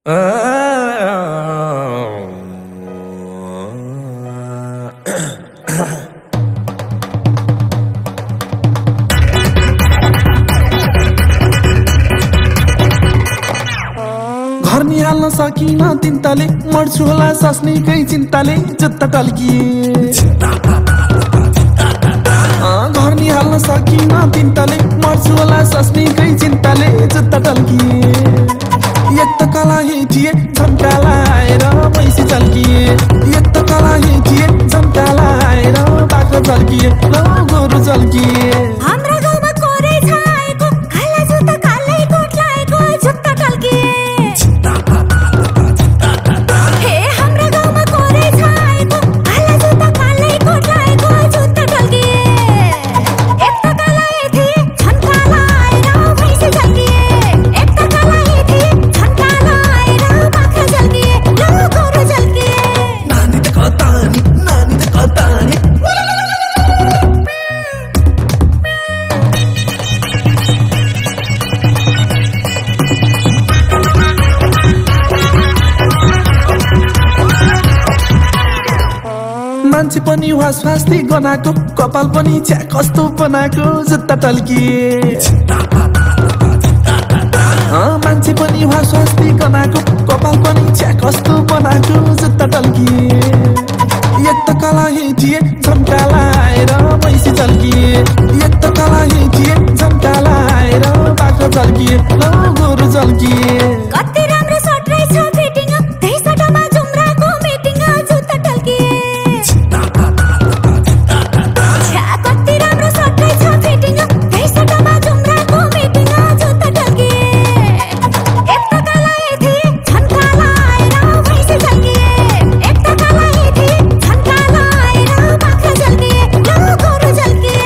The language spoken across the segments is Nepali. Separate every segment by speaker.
Speaker 1: घर निहाल्न सकिन तिनताले मर्छु होला सस्नेकै चिन्ताले जुत्ता टल्किए घर निहाल्न सकिन तिनताले मर्छु होला सस्नेकै चिन्ताले जुत्ता टल्किए एक त कला हिटिए झम्काला आएर मैसी चल्किए एक त कला हिटिए झम्काला आएर बाख्रा चल्किए ल गोरु चल्किए
Speaker 2: हाम्रो गाउँमा कोरै छाएको काला जुत्ता कालै कोट लाएको जुत्ता टल्किए हे हाम्रो गाउँमा कोरै छाएको काला जुत्ता कालै कोट लाएको जुत्ता टल्किए एक त कला थिए झम्काला आएर मैसी चल्किए एक त कला थिए झम्काला आएर बाख्रा चल्किए ल गोरु चल्किए
Speaker 1: नानी त कतानी मान्छे पनि वासवास्ती गनाको कपाल पनि छ्या कस्तो बनाको जुत्ता टल्किए मान्छे पनि वासवास्ती गनाको कपाल पनि छ्या कस्तो बनाको जुत्ता टल्किए एक त कला हिटिए झम्काला आएर मैसी चल्किए एक त कला हिटिए झम्काला आएर बाख्रा चल्किए ल गोरु चल्किए
Speaker 2: कति राम्रो सर्ट रहेछ फिटिङ त्यही सर्टमा जुम्राको मिटिङ जुत्ता टल्किए कति राम्रो सर्ट रहेछ फिटिङ त्यही सर्टमा जुम्राको मिटिङ जुत्ता टल्किए एक त कला थिए झम्काला आएर मैसी चल्किए एक त कला थिए झम्काला आएर बाख्रा चल्किए ल गोरु चल्किए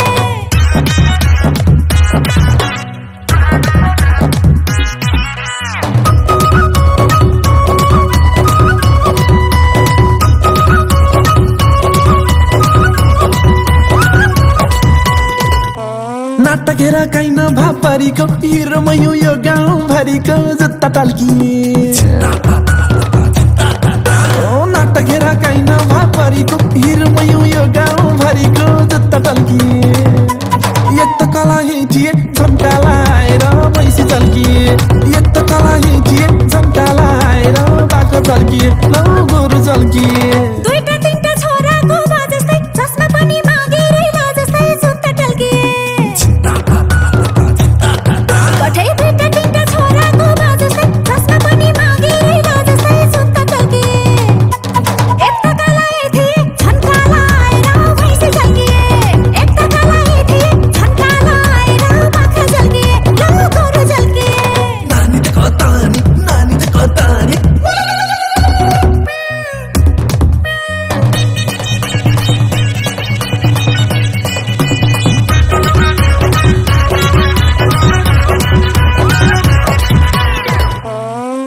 Speaker 1: नाटकेर काइन भापरीको हिरोमा यो गाउँभरिको जुत्ता टल्किए नाटकेर काइन भापरीको हिरोमा यो गाउँभरिको जुत्ता टल्किए एक त कला हिटिए झम्काला आएर मैसी चल्किए एक त कला हिटिए झम्काला आएर बाख्रा चल्किए ल गोरु चल्किए
Speaker 2: दुईटा तीनटा छोराको बाजस्तै चस्मा पनि मागेरै जस्तै जुत्ता टल्किए कठै दुईटा तीनटा छोराको बाजस्तै चस्मा पनि मागेरै जस्तै जुत्ता टल्किए एक त कला थिए झम्काला आएर मैसी चल्किए एक त कला थिए झम्काला आएर बाख्रा चल्किए ल गोरु चल्किए
Speaker 1: नानी त कतानी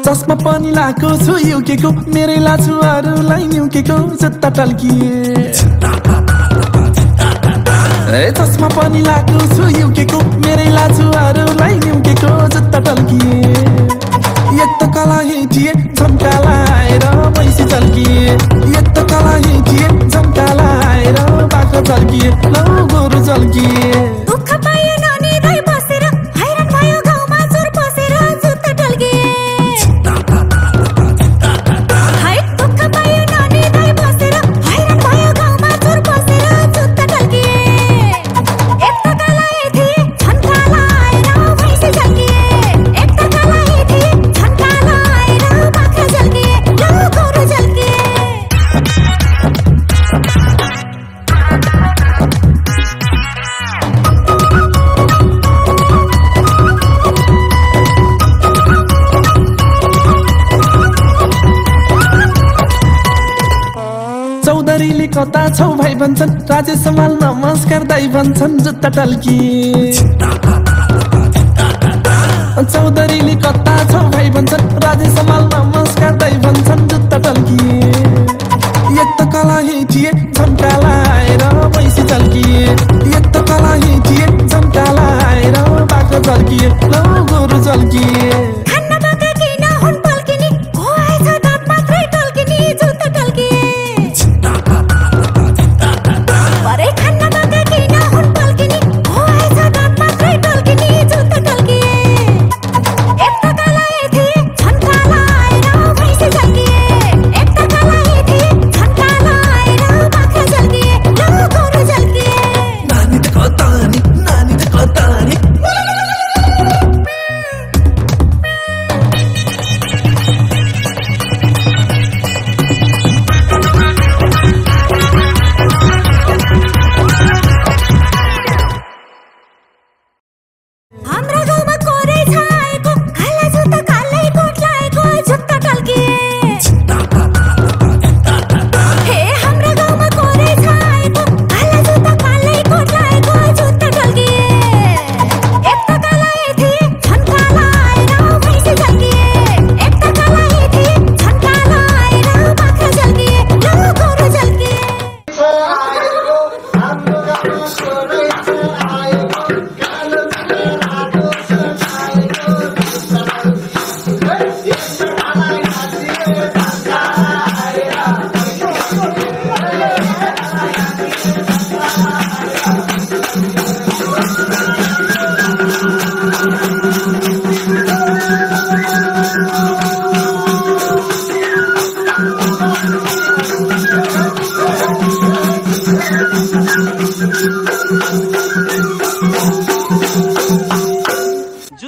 Speaker 1: चस्मा पनि लाएको छु युकेको मेरै लाछु अरूलाई न्युकेको जुत्ता टल्किए चस्मा पनि लाएको छु युकेको मेरै लाछु अरूलाई न्युकेको जुत्ता टल्किए एक त कला हिटिए झम्काला आएर मैसी चल्किए एक त कला हिटिए झम्काला आएर बाख्रा चल्किए ल गोरु चल्किए
Speaker 2: दुःख पायो ननिदाई बसेर हैरान भयो गाउँमा चोर पसेर जुत्ता टल्किए है दुःख पायो ननिदाई बसेर हैरान भयो गाउँमा चोर पसेर जुत्ता टल्किए एक त कला थिए झम्काला आएर मैसी चल्किए एक त कला थिए झम्काला आएर बाख्रा चल्किए ल गोरु चल्किए
Speaker 1: चौधरीले कता छौ भाइ भन्छन् राजेश समाल नमस्कार दाइ भन्छन् जुत्ता टल्किए चौधरीले कता छौ भाइ भन्छन् राजेश समाल नमस्कार दाइ भन्छन् जुत्ता टल्किए एक त कला हिटिए झम्काला आएर मैसी चल्किए एक त कला हिटिए झम्काला आएर बाख्रा चल्किए ल गोरु चल्किए
Speaker 2: खान्न बाका किन हुन पल्किने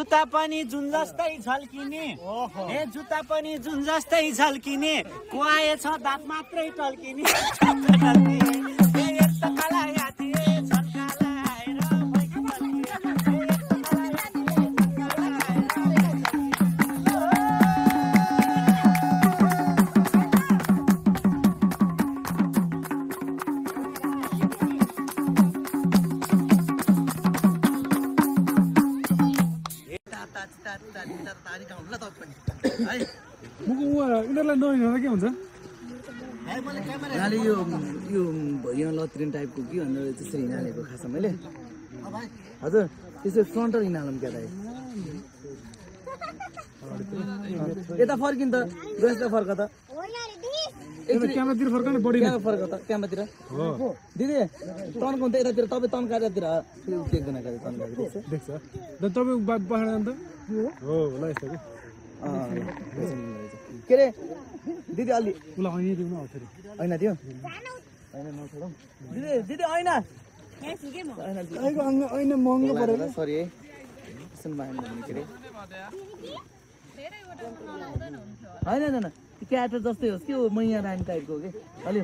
Speaker 3: जुत्ता पनि जुन जस्तै झल्किने हे जुत्ता पनि जुन जस्तै झल्किने कुहाएछ दाँत मात्रै टल्किने हे यस्तो काला याति झन्काला आएर भैँसी
Speaker 1: यिनीहरूलाई नहिँड्दा के हुन्छ
Speaker 4: यो लत्रिन टाइपको कि भनेर त्यसरी हिँडालेको खासमा मैले हजुर त्यसरी फ्रन्टर हिँडालौँ क्या दाइ यता फर्किन् त गएछ फर्क त
Speaker 1: क्यामेरातिर फर्काउने बढी
Speaker 4: फर्क त क्यामेरातिर दिदी तन्काउनु त यतातिर तपाईँ तन्काएर देख्दैन क्या तन्काएर
Speaker 1: देख्छ तपाईँ बसेर अन्त हो ल यस्तो
Speaker 4: के अरे दिदी अलि
Speaker 1: उसलाई होइन दिउँ न फेरि
Speaker 4: होइन त्यो होइन नछोडौँ दिदी दिदी होइन होइन महँगो परेर सरी है सुन भएन के अरे होइन होइन क्याटर जस्तै होस् कि मैया रानी टाइपको कि अलि